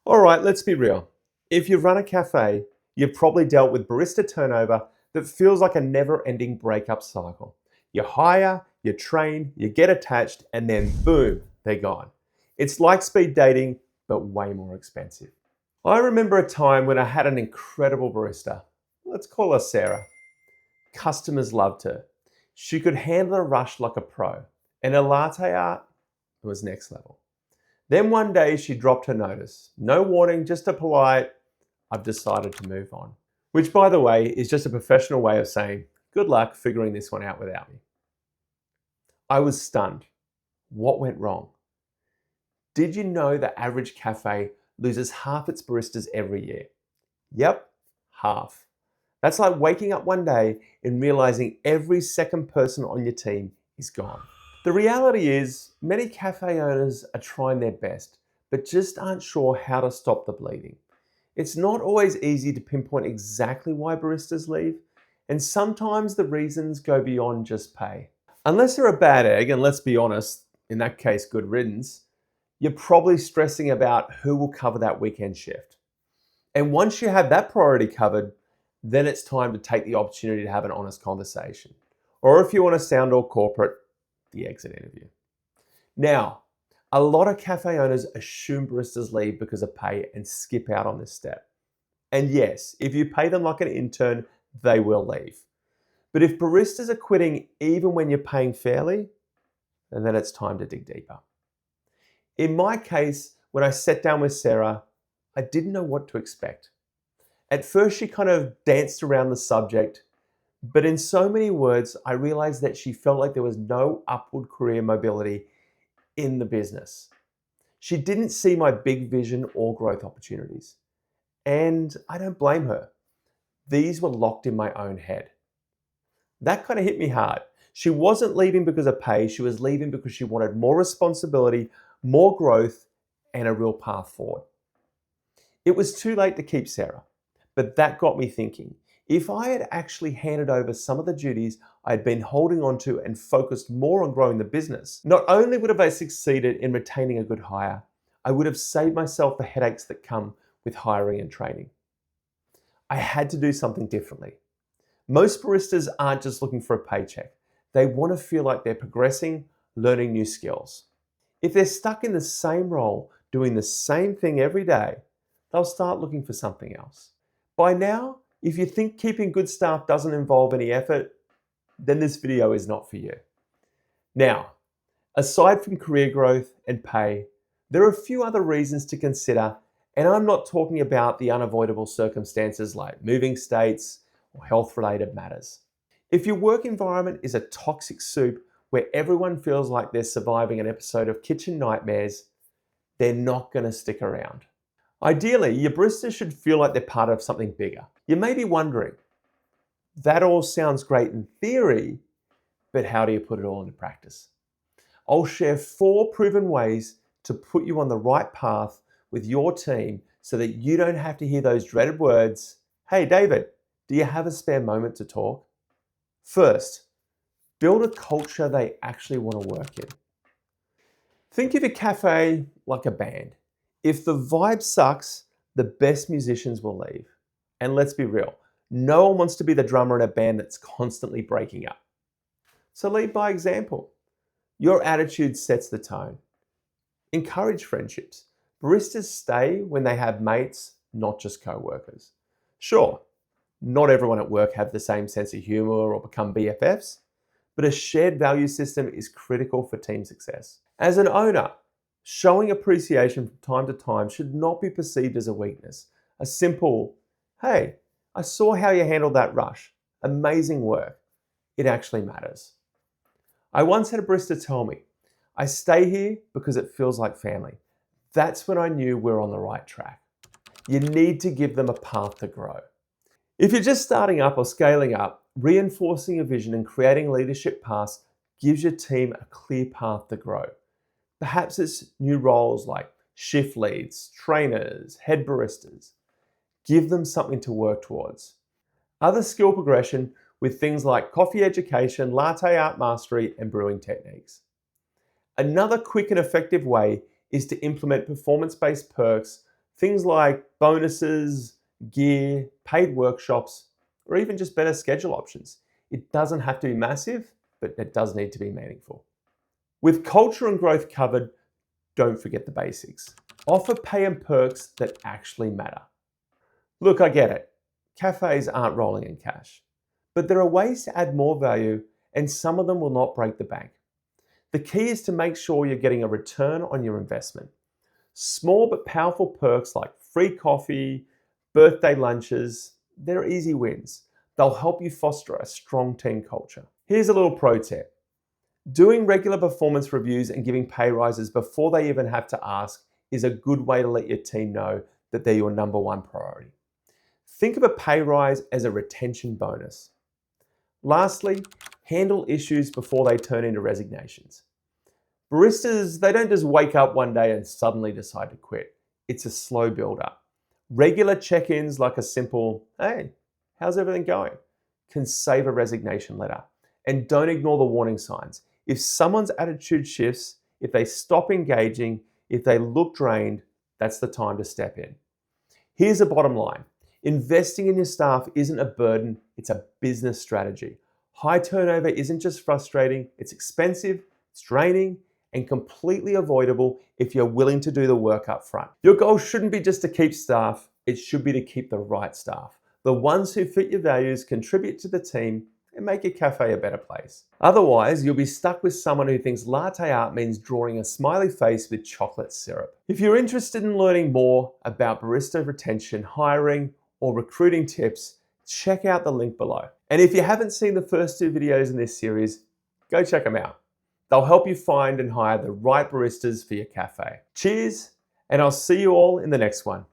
All right, let's be real. If you run a cafe, you've probably dealt with barista turnover that feels like a never ending breakup cycle. You hire, you train, you get attached, and then boom, they're gone. It's like speed dating, but way more expensive. I remember a time when I had an incredible barista. Let's call her Sarah. Customers loved her. She could handle a rush like a pro, and her latte art was next level. Then one day she dropped her notice. No warning, just a polite, I've decided to move on. Which, by the way, is just a professional way of saying, good luck figuring this one out without me. I was stunned. What went wrong? Did you know the average cafe loses half its baristas every year? Yep, half. That's like waking up one day and realizing every second person on your team is gone. The reality is, many cafe owners are trying their best, but just aren't sure how to stop the bleeding. It's not always easy to pinpoint exactly why baristas leave, and sometimes the reasons go beyond just pay. Unless they're a bad egg, and let's be honest, in that case, good riddance, you're probably stressing about who will cover that weekend shift. And once you have that priority covered, then it's time to take the opportunity to have an honest conversation. Or if you want to sound all corporate, the exit interview. Now, a lot of cafe owners assume baristas leave because of pay and skip out on this step. And yes, if you pay them like an intern, they will leave. But if baristas are quitting even when you're paying fairly, then it's time to dig deeper. In my case, when I sat down with Sarah, I didn't know what to expect. At first, she kind of danced around the subject, but in so many words, I realized that she felt like there was no upward career mobility in the business. She didn't see my big vision or growth opportunities. And I don't blame her. These were locked in my own head. That kind of hit me hard. She wasn't leaving because of pay, she was leaving because she wanted more responsibility, more growth, and a real path forward. It was too late to keep Sarah, but that got me thinking. If I had actually handed over some of the duties I had been holding on to and focused more on growing the business, not only would have I succeeded in retaining a good hire, I would have saved myself the headaches that come with hiring and training. I had to do something differently. Most baristas aren't just looking for a paycheck. They want to feel like they're progressing, learning new skills. If they're stuck in the same role, doing the same thing every day, they'll start looking for something else. By now, if you think keeping good staff doesn't involve any effort, then this video is not for you. Now, aside from career growth and pay, there are a few other reasons to consider, and I'm not talking about the unavoidable circumstances like moving states or health-related matters. If your work environment is a toxic soup where everyone feels like they're surviving an episode of Kitchen Nightmares, they're not going to stick around. Ideally, your baristas should feel like they're part of something bigger. You may be wondering, that all sounds great in theory, but how do you put it all into practice? I'll share 4 proven ways to put you on the right path with your team so that you don't have to hear those dreaded words, "Hey David, do you have a spare moment to talk?" First, build a culture they actually want to work in. Think of a cafe like a band. If the vibe sucks, the best musicians will leave. And let's be real, no one wants to be the drummer in a band that's constantly breaking up. So lead by example. Your attitude sets the tone. Encourage friendships. Baristas stay when they have mates, not just co-workers. Sure, not everyone at work have the same sense of humor or become BFFs, but a shared value system is critical for team success. As an owner, showing appreciation from time to time should not be perceived as a weakness. A simple, "Hey, I saw how you handled that rush. Amazing work." It actually matters. I once had a barista tell me, "I stay here because it feels like family." That's when I knew we're on the right track. You need to give them a path to grow. If you're just starting up or scaling up, reinforcing your vision and creating leadership paths gives your team a clear path to grow. Perhaps it's new roles like shift leads, trainers, head baristas. Give them something to work towards. Other skill progression with things like coffee education, latte art mastery, and brewing techniques. Another quick and effective way is to implement performance-based perks Things like bonuses, gear, paid workshops, or even just better schedule options. It doesn't have to be massive, but it does need to be meaningful. With culture and growth covered, don't forget the basics. Offer pay and perks that actually matter. Look, I get it. Cafes aren't rolling in cash, but there are ways to add more value, and some of them will not break the bank. The key is to make sure you're getting a return on your investment. Small but powerful perks like free coffee, birthday lunches, they're easy wins. They'll help you foster a strong team culture. Here's a little pro tip. Doing regular performance reviews and giving pay rises before they even have to ask is a good way to let your team know that they're your number one priority. Think of a pay rise as a retention bonus. Lastly, handle issues before they turn into resignations. Baristas, they don't just wake up one day and suddenly decide to quit. It's a slow build up. Regular check-ins like a simple, "Hey, how's everything going?" can save a resignation letter. And don't ignore the warning signs. If someone's attitude shifts, if they stop engaging, if they look drained, that's the time to step in. Here's the bottom line. Investing in your staff isn't a burden, it's a business strategy. High turnover isn't just frustrating, it's expensive, it's draining, and completely avoidable if you're willing to do the work up front. Your goal shouldn't be just to keep staff, it should be to keep the right staff. The ones who fit your values, contribute to the team, and make your cafe a better place. Otherwise, you'll be stuck with someone who thinks latte art means drawing a smiley face with chocolate syrup. If you're interested in learning more about barista retention, hiring, or recruiting tips, check out the link below. And if you haven't seen the first two videos in this series, go check them out. They'll help you find and hire the right baristas for your cafe. Cheers, and I'll see you all in the next one.